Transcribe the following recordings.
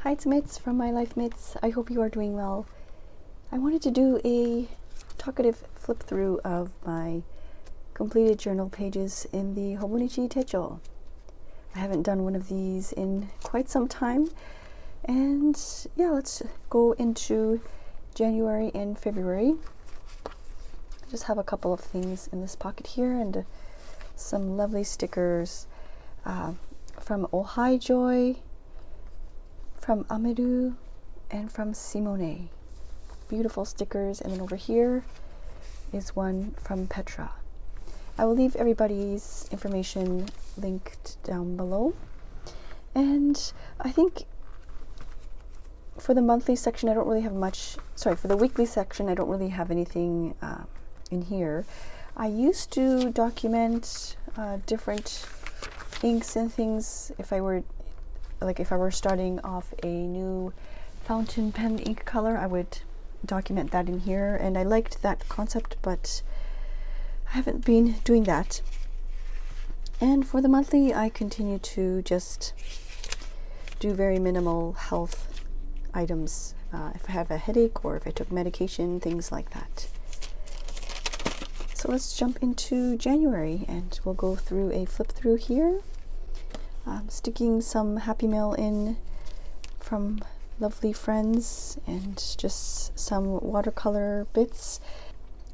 Hi, it's Mitz from My Life Mitz. I hope you are doing well. I wanted to do a talkative flip through of my completed journal pages in the Hobonichi Techo. I haven't done one of these in quite some time, and yeah, let's go into January and February. I just have a couple of things in this pocket here and some lovely stickers from Oh Hi Joy, from Ameru, and from Simone. Beautiful stickers. And then over here is one from Petra. I will leave everybody's information linked down below. And I think for the monthly section I don't really have much, for the weekly section I don't really have anything in here. I used to document different inks and things if I were starting off a new fountain pen ink color. I would document that in here, and I liked that concept, but I haven't been doing that. And for the monthly, I continue to just do very minimal health items. If I have a headache or if I took medication, things like that. So let's jump into January, and we'll go through a flip through here. Sticking some Happy Mail in from lovely friends and just some watercolor bits.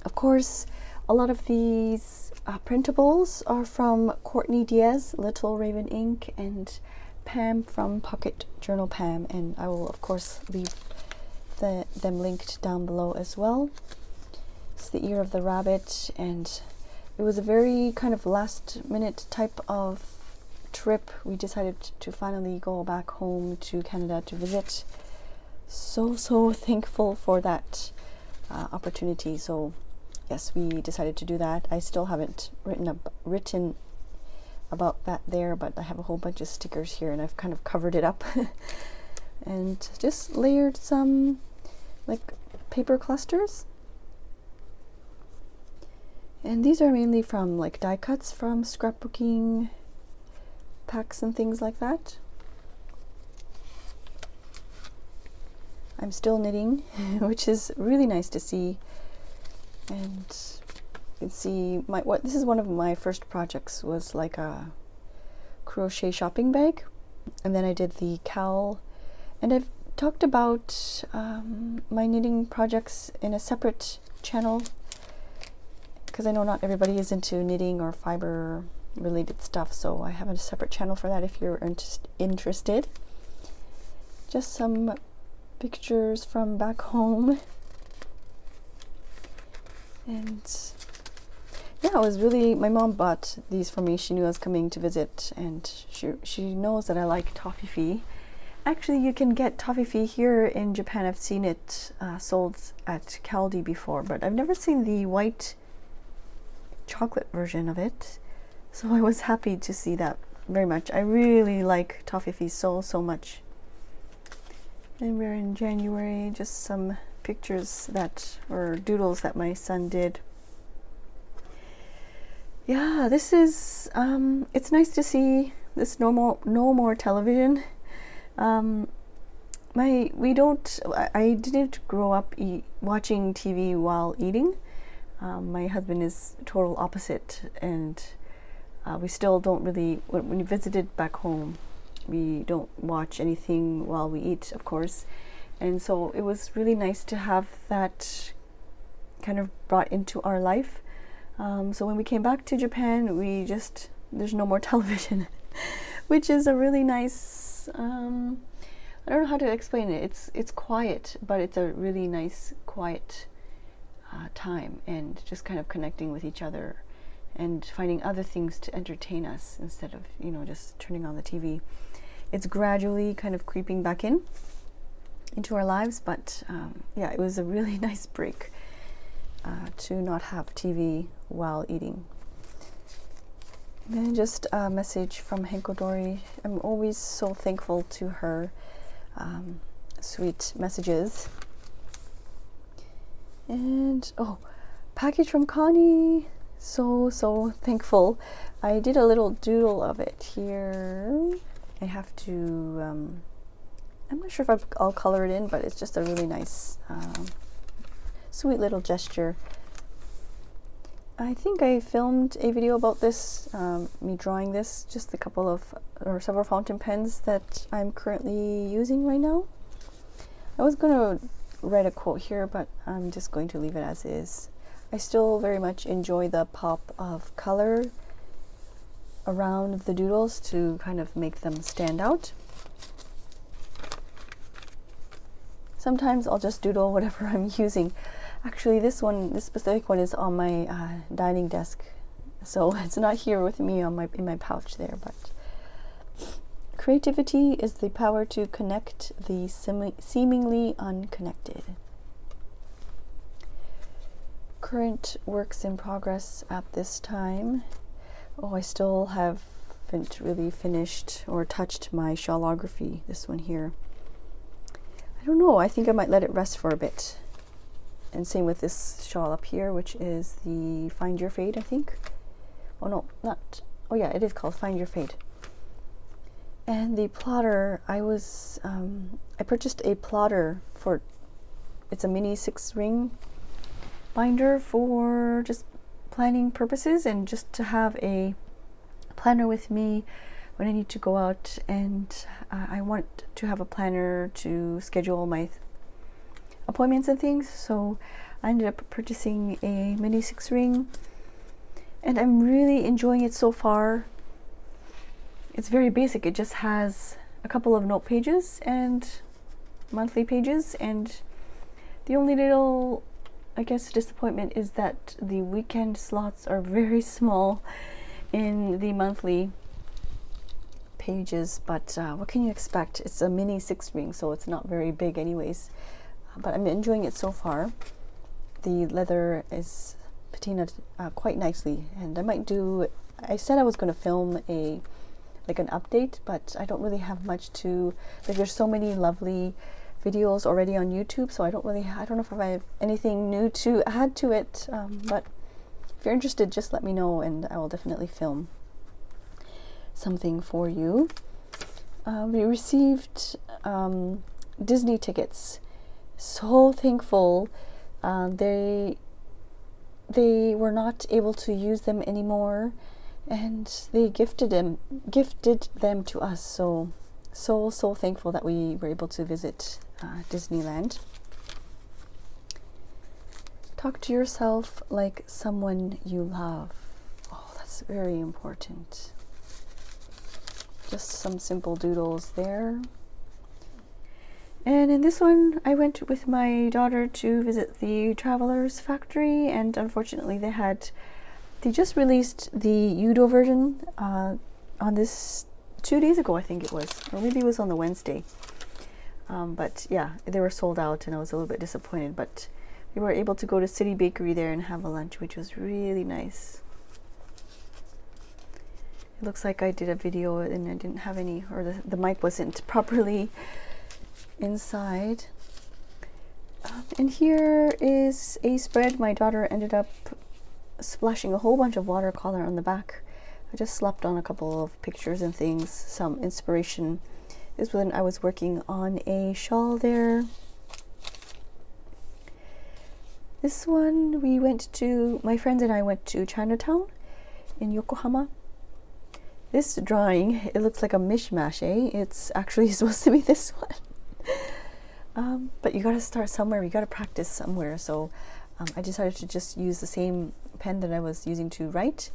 Of course, a lot of these printables are from Courtney Diaz, Little Raven Ink, and Pam from Pocket Journal Pam, and I will of course leave them linked down below as well. It's the Ear of the Rabbit, and it was a very kind of last minute type of trip. We decided to finally go back home to Canada to visit. So thankful for that opportunity. So yes, we decided to do that. I still haven't written about that there, but I have a whole bunch of stickers here and I've kind of covered it up and just layered some like paper clusters. And these are mainly from like die cuts from scrapbooking packs and things like that. I'm still knitting, which is really nice to see. And you can see this is one of my first projects, was like a crochet shopping bag, and then I did the cowl. And I've talked about my knitting projects in a separate channel, because I know not everybody is into knitting or fiber related stuff, so I have a separate channel for that if you're interested. Just some pictures from back home, and yeah, it was really, my mom bought these for me. She knew I was coming to visit, and she knows that I like toffee. Actually, you can get toffee here in Japan. I've seen it sold at Caldi before, but I've never seen the white chocolate version of it. So I was happy to see that very much. I really like toffee so much. And we're in January, just some pictures or doodles that my son did. Yeah, this is, it's nice to see this no more television. I didn't grow up watching TV while eating. My husband is total opposite, and we still don't really, when we visited back home, we don't watch anything while we eat, of course. And so it was really nice to have that kind of brought into our life. So when we came back to Japan, there's no more television, which is a really nice, I don't know how to explain it. It's quiet, but it's a really nice quiet time, and just kind of connecting with each other and finding other things to entertain us instead of, just turning on the TV. It's gradually kind of creeping back into our lives, but yeah, it was a really nice break to not have TV while eating. And then just a message from Hankodori. I'm always so thankful to her sweet messages. And package from Connie. So thankful. I did a little doodle of it here. I have to I'm not sure if I'll color it in, but it's just a really nice, sweet little gesture. I think I filmed a video about this, me drawing this, just a couple of, or several fountain pens that I'm currently using right now. I was going to write a quote here, but I'm just going to leave it as is. I still very much enjoy the pop of color around the doodles to kind of make them stand out. Sometimes I'll just doodle whatever I'm using. Actually, this specific one is on my dining desk, so it's not here with me in my pouch there. But creativity is the power to connect the seemingly unconnected. Current works in progress at this time. Oh, I still haven't really finished or touched my shawlography, this one here. I don't know, I think I might let it rest for a bit. And same with this shawl up here, which is the Find Your Fade, I think. Oh no, not, oh yeah, it is called Find Your Fade. And the plotter, I purchased a plotter for, it's a mini 6-ring binder for just planning purposes and just to have a planner with me when I need to go out, and I want to have a planner to schedule my appointments and things. So I ended up purchasing a mini 6-ring, and I'm really enjoying it so far. It's very basic. It just has a couple of note pages and monthly pages, and the only little, I guess, disappointment is that the weekend slots are very small in the monthly pages, but what can you expect? It's a mini 6-ring, so it's not very big anyways, but I'm enjoying it so far. The leather is patinaed quite nicely, and I might do, I said I was going to film an update, but I don't really have much to, like, there's so many lovely videos already on YouTube, so I don't know if I have anything new to add to it, but if you're interested, just let me know and I will definitely film something for you. We received Disney tickets. So thankful. They were not able to use them anymore, and they gifted them to us. So thankful that we were able to visit Disneyland. Talk to yourself like someone you love. Oh, that's very important. Just some simple doodles there. And in this one, I went with my daughter to visit the Traveler's Factory, and unfortunately they just released the Yudo version on this 2 days ago, I think it was, or maybe it was on the Wednesday. But yeah, they were sold out and I was a little bit disappointed, but we were able to go to City Bakery there and have a lunch, which was really nice. It looks like I did a video and I didn't have any, or the mic wasn't properly inside. And here is a spread. My daughter ended up splashing a whole bunch of watercolor on the back. I just slapped on a couple of pictures and things, some inspiration. This was when I was working on a shawl there. This one, my friends and I went to Chinatown in Yokohama. This drawing, it looks like a mishmash, eh? It's actually supposed to be this one. But you gotta start somewhere, you gotta practice somewhere. So I decided to just use the same pen that I was using to write.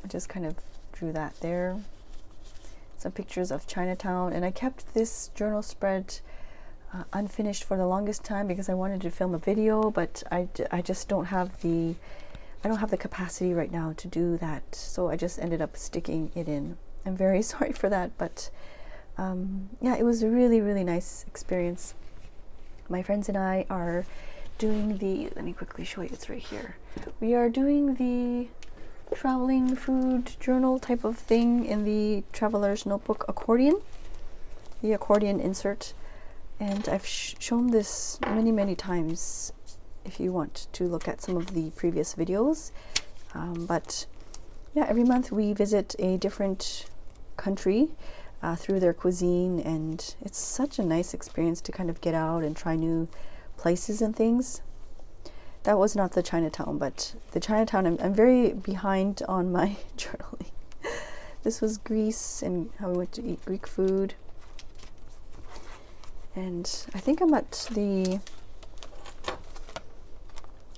I just kind of drew that there. Some pictures of Chinatown, and I kept this journal spread unfinished for the longest time because I wanted to film a video, but I just don't have the capacity right now to do that, so I just ended up sticking it in. I'm very sorry for that, but yeah, it was a really, really nice experience. My friends and I are doing let me quickly show you, it's right here. We are doing the traveling food journal type of thing in the Traveler's Notebook accordion, the accordion insert, and I've shown this many times if you want to look at some of the previous videos. But yeah, every month we visit a different country. through their cuisine, and it's such a nice experience to kind of get out and try new places and things. That was not the Chinatown, but the Chinatown, I'm very behind on my journaling. This was Greece and how we went to eat Greek food. And I think I'm at the,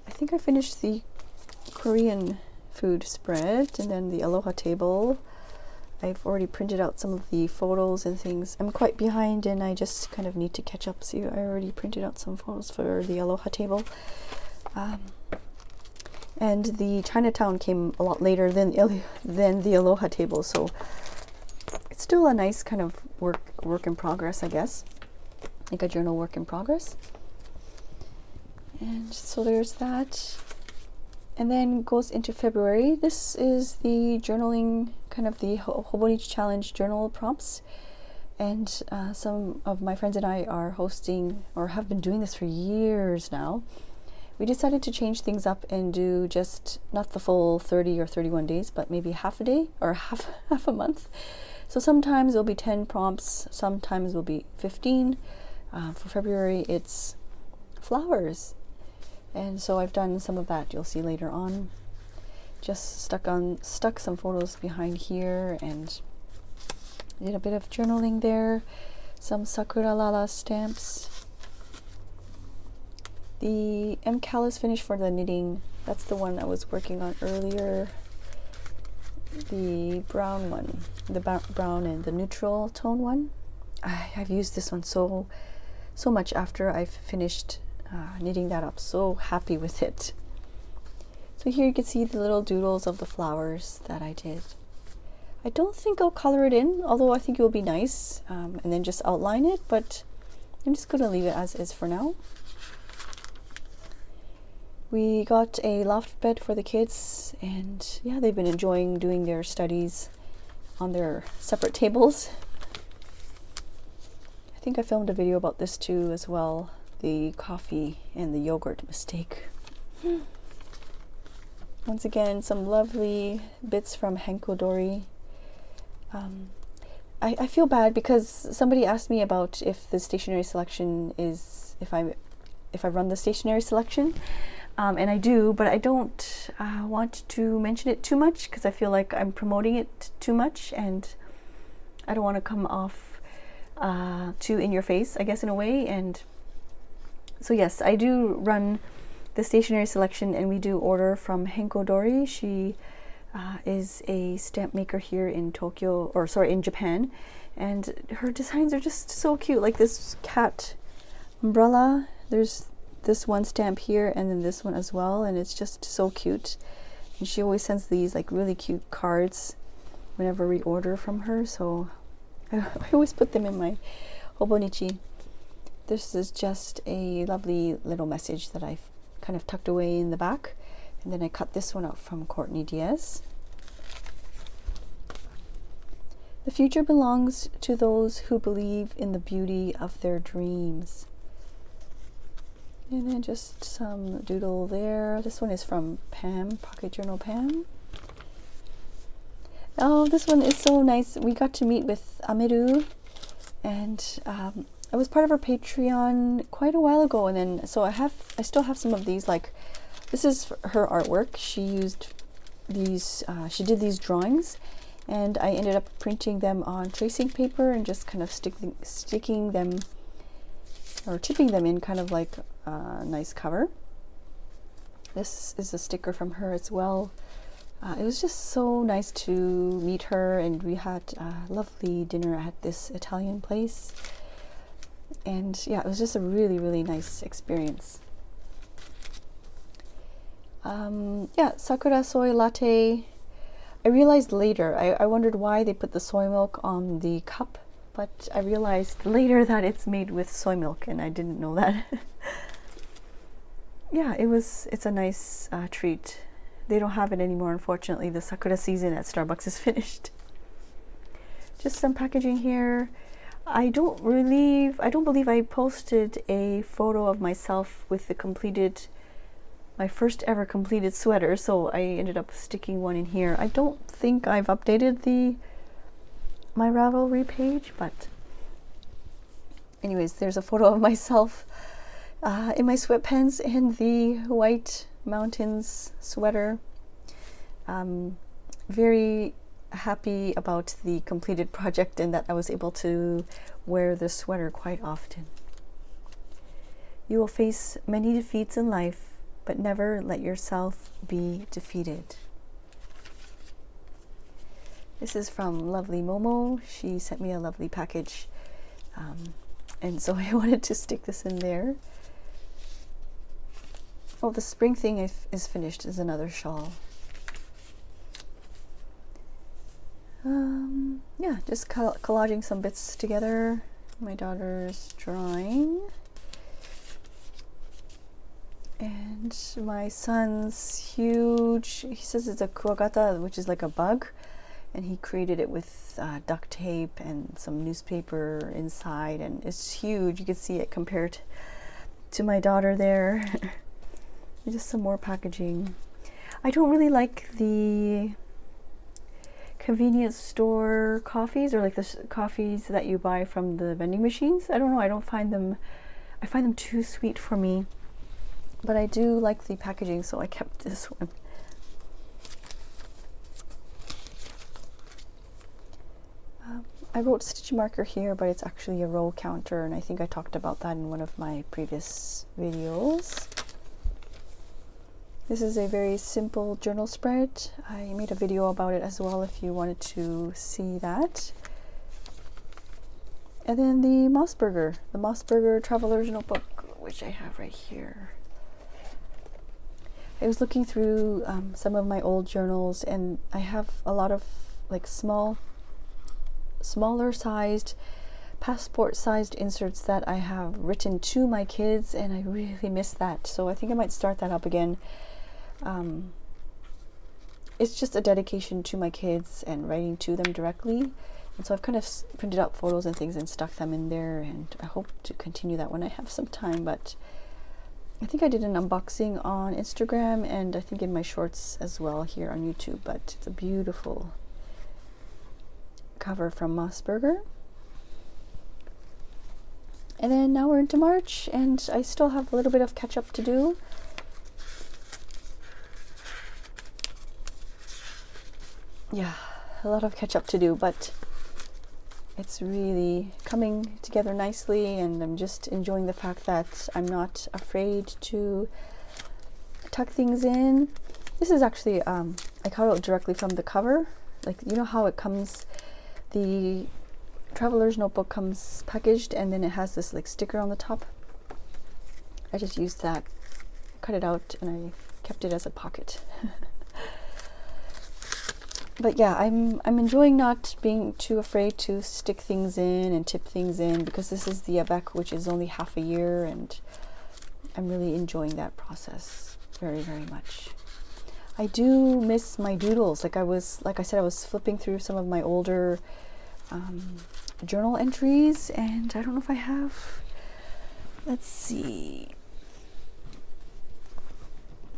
I think I finished the Korean food spread, and then the aloha table. I've already printed out some of the photos and things. I'm quite behind and I just kind of need to catch up. See, I already printed out some photos for the aloha table. And the Chinatown came a lot later than the aloha table, so it's still a nice kind of work in progress, I guess. Like a journal work in progress. And so there's that. And then goes into February. This is the journaling, kind of the Hobonichi Challenge journal prompts. And some of my friends and I are hosting, or have been doing this for years now. We decided to change things up and do just not the full 30 or 31 days, but maybe half a day or half a month. So sometimes it'll be 10 prompts, sometimes it'll be 15. For February, it's flowers. And so I've done some of that, you'll see later on. Just stuck some photos behind here and did a bit of journaling there. Some Sakuralala stamps. The MCAL is finished for the knitting. That's the one I was working on earlier. The brown one, the brown and the neutral tone one. I've used this one so much after I've finished knitting that up. So happy with it. So here you can see the little doodles of the flowers that I did. I don't think I'll color it in, although I think it will be nice, and then just outline it, but I'm just going to leave it as is for now. We got a loft bed for the kids, and yeah, they've been enjoying doing their studies on their separate tables. I think I filmed a video about this too as well, the coffee and the yogurt mistake. Once again, some lovely bits from Hankodori. I feel bad because somebody asked me about if the stationery selection is, if I run the stationery selection, and I do, but I don't want to mention it too much because I feel like I'm promoting it too much, and I don't want to come off too in your face, I guess, in a way. And so yes, I do run the stationery selection, and we do order from Hankodori. She is a stamp maker here in Tokyo, or sorry, in Japan, and her designs are just so cute. Like this cat umbrella, there's this one stamp here and then this one as well, and it's just so cute. And she always sends these like really cute cards whenever we order from her, so I always put them in my Hobonichi. This is just a lovely little message that I've kind of tucked away in the back. And then I cut this one out from Courtney Diaz. The future belongs to those who believe in the beauty of their dreams. And then just some doodle there. This one is from Pam, Pocket Journal Pam. Oh, this one is so nice. We got to meet with Ameru, and I was part of her Patreon quite a while ago, and then so I still have some of these. Like, this is her artwork. She used these. She did these drawings, and I ended up printing them on tracing paper and just kind of sticking them or tipping them in kind of like a nice cover. This is a sticker from her as well. It was just so nice to meet her, and we had a lovely dinner at this Italian place. And yeah, it was just a really, really nice experience. Yeah, Sakura soy latte. I realized later, I wondered why they put the soy milk on the cup, but I realized later that it's made with soy milk, and I didn't know that. Yeah, it's a nice treat. They don't have it anymore, unfortunately. The Sakura season at Starbucks is finished. Just some packaging here. I don't believe I posted a photo of myself with the my first ever completed sweater, so I ended up sticking one in here. I don't think I've updated the my Ravelry page, but anyways, there's a photo of myself in my sweatpants and the white mountains sweater. Very happy about the completed project and that I was able to wear this sweater quite often. You will face many defeats in life, but never let yourself be defeated. This is from lovely Momo. She sent me a lovely package, and so I wanted to stick this in there. Oh, the spring thing is finished, is another shawl. Yeah, just collaging some bits together. My daughter's drawing. And my son's huge, he says it's a kuwagata, which is like a bug. And he created it with duct tape and some newspaper inside. And it's huge. You can see it compared to my daughter there. Just some more packaging. I don't really like the convenience store coffees, or like the coffees that you buy from the vending machines. I don't know, I find them too sweet for me, but I do like the packaging, so I kept this one. I wrote stitch marker here, but it's actually a row counter, and I think I talked about that in one of my previous videos. This is a very simple journal spread. I made a video about it as well if you wanted to see that. And then the Mossberger Traveler's Notebook, which I have right here. I was looking through some of my old journals, and I have a lot of like smaller sized, passport sized inserts that I have written to my kids, and I really miss that. So I think I might start that up again. It's just a dedication to my kids and writing to them directly, and so I've kind of printed out photos and things and stuck them in there, and I hope to continue that when I have some time. But I think I did an unboxing on Instagram, and I think in my shorts as well here on YouTube. But it's a beautiful cover from Mossberger. And then now we're into March, and I still have a little bit of catch up to do. Yeah, a lot of catch up to do, but it's really coming together nicely, and I'm just enjoying the fact that I'm not afraid to tuck things in. This is actually, I cut it directly from the cover. Like, you know how it comes, the Traveler's Notebook comes packaged and then it has this like sticker on the top. I just used that, cut it out, and I kept it as a pocket. But yeah, I'm enjoying not being too afraid to stick things in and tip things in, because this is the avec, which is only half a year, and I'm really enjoying that process very, very much. I do miss my doodles. Like I said, I was flipping through some of my older journal entries, and I don't know if I have, let's see,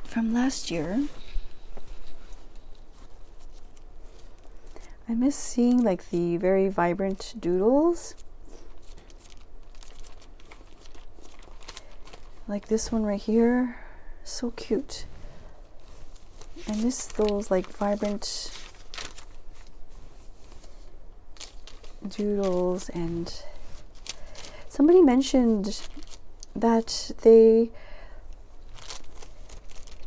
from last year. I miss seeing like the very vibrant doodles. Like this one right here, so cute. I miss those like vibrant doodles. And somebody mentioned that they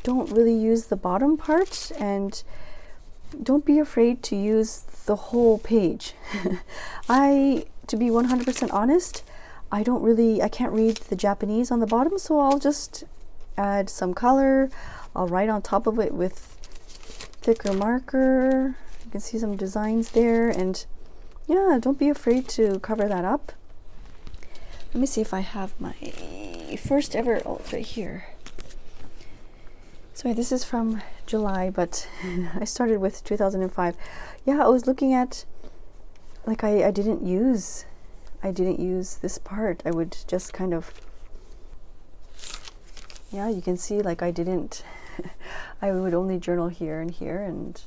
don't really use the bottom part, and don't be afraid to use the whole page. To be 100% honest, I can't read the Japanese on the bottom, so I'll just add some color. I'll write on top of it with thicker marker. You can see some designs there, and yeah, don't be afraid to cover that up. Let me see if I have my first ever, oh, it's right here. Sorry, this is from July, but I started with 2005. Yeah, I was looking at, like, I didn't use this part. I would just kind of, yeah, you can see, like, I would only journal here and here and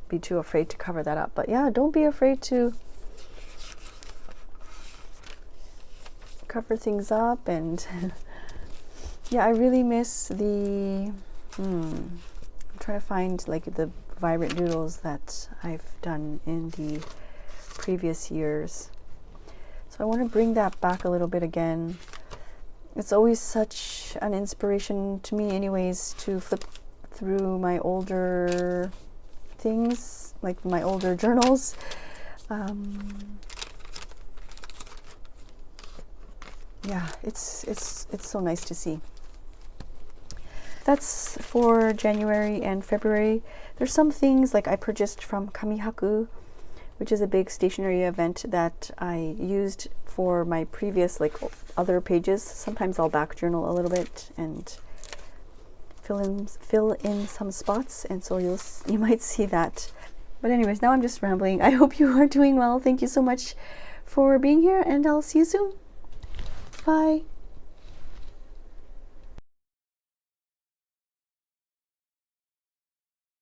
be too afraid to cover that up. But yeah, don't be afraid to cover things up. And yeah, I really miss the I'm trying to find like the vibrant doodles that I've done in the previous years. So I want to bring that back a little bit again. It's always such an inspiration to me anyways to flip through my older things, like my older journals. Yeah, it's so nice to see. That's for January and February. There's some things like I purchased from Kamihaku, which is a big stationery event that I used for my previous like other pages. Sometimes I'll back journal a little bit and fill in some spots, and so you might see that. But anyways, now I'm just rambling. I hope you are doing well. Thank you so much for being here, and I'll see you soon. Bye.